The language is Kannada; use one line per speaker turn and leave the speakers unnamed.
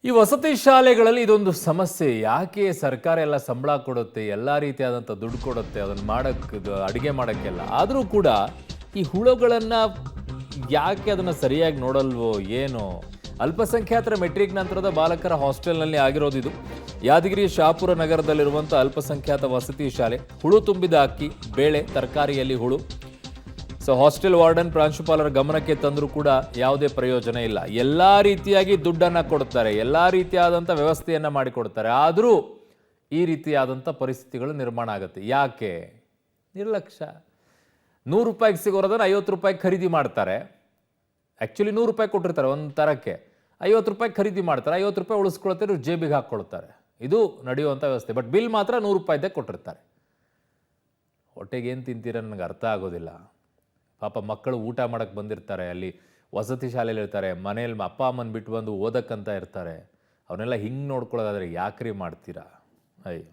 ಈ ವಸತಿ ಶಾಲೆಗಳಲ್ಲಿ ಇದೊಂದು ಸಮಸ್ಯೆ. ಯಾಕೆ ಸರ್ಕಾರ ಎಲ್ಲ ಸಂಬಳ ಕೊಡುತ್ತೆ, ಎಲ್ಲ ರೀತಿಯಾದಂಥ ದುಡ್ಡು ಕೊಡುತ್ತೆ, ಅದನ್ನು ಮಾಡಕ್ಕೆ ಅಡುಗೆ ಮಾಡೋಕ್ಕೆಲ್ಲ. ಆದರೂ ಕೂಡ ಈ ಹುಳುಗಳನ್ನು ಯಾಕೆ ಅದನ್ನು ಸರಿಯಾಗಿ ನೋಡಲ್ವೋ ಏನೋ. ಅಲ್ಪಸಂಖ್ಯಾತರ ಮೆಟ್ರಿಕ್ ನಂತರದ ಬಾಲಕರ ಹಾಸ್ಟೆಲ್ನಲ್ಲಿ ಆಗಿರೋದು ಇದು. ಯಾದಗಿರಿ ಶಾಪುರ ನಗರದಲ್ಲಿರುವಂಥ ಅಲ್ಪಸಂಖ್ಯಾತ ವಸತಿ ಶಾಲೆ. ಹುಳು ತುಂಬಿದ ಅಕ್ಕಿ, ಬೇಳೆ, ತರಕಾರಿಯಲ್ಲಿ ಹುಳು. ಸೊ ಹಾಸ್ಟೆಲ್ ವಾರ್ಡನ್ ಪ್ರಾಂಶುಪಾಲರ ಗಮನಕ್ಕೆ ತಂದರೂ ಕೂಡ ಯಾವುದೇ ಪ್ರಯೋಜನ ಇಲ್ಲ. ಎಲ್ಲ ರೀತಿಯಾಗಿ ದುಡ್ಡನ್ನು ಕೊಡ್ತಾರೆ, ಎಲ್ಲ ರೀತಿಯಾದಂಥ ವ್ಯವಸ್ಥೆಯನ್ನು ಮಾಡಿಕೊಡ್ತಾರೆ. ಆದರೂ ಈ ರೀತಿಯಾದಂಥ ಪರಿಸ್ಥಿತಿಗಳು ನಿರ್ಮಾಣ ಆಗುತ್ತೆ. ಯಾಕೆ? ನಿರ್ಲಕ್ಷ್ಯ. 100 ರೂಪಾಯಿಗೆ ಸಿಗೋರೋದನ್ನು 50 ರೂಪಾಯಿಗೆ ಖರೀದಿ ಮಾಡ್ತಾರೆ. ಆ್ಯಕ್ಚುಲಿ 100 ರೂಪಾಯಿ ಕೊಟ್ಟಿರ್ತಾರೆ ಒಂದು ತರಕ್ಕೆ, 50 ರೂಪಾಯಿ ಖರೀದಿ ಮಾಡ್ತಾರೆ, 50 ರೂಪಾಯಿ ಉಳಿಸ್ಕೊಳ್ತಾರೆ, ಇವ್ರು ಜೇಬಿಗೆ ಹಾಕ್ಕೊಳ್ತಾರೆ. ಇದು ನಡೆಯುವಂಥ ವ್ಯವಸ್ಥೆ. ಬಟ್ ಬಿಲ್ ಮಾತ್ರ 100 ರೂಪಾಯಿದೇ ಕೊಟ್ಟಿರ್ತಾರೆ. ಹೊಟ್ಟೆಗೆ ಏನು ತಿಂತೀರ ನನಗೆ ಅರ್ಥ ಆಗೋದಿಲ್ಲ. ಪಾಪ ಮಕ್ಕಳು ಊಟ ಮಾಡೋಕ್ಕೆ ಬಂದಿರ್ತಾರೆ, ಅಲ್ಲಿ ವಸತಿ ಶಾಲೆಯಲ್ಲಿ ಇರ್ತಾರೆ, ಮನೇಲಿ ಅಪ್ಪ ಅಮ್ಮನ ಬಿಟ್ಟು ಬಂದು ಓದಕ್ಕಂತ ಇರ್ತಾರೆ. ಅವನ್ನೆಲ್ಲ ಹಿಂಗೆ ನೋಡ್ಕೊಳ್ಳೋದಾದರೆ ಯಾಕ್ರಿ ಮಾಡ್ತೀರಾ? ಅಯ್ಯೋ.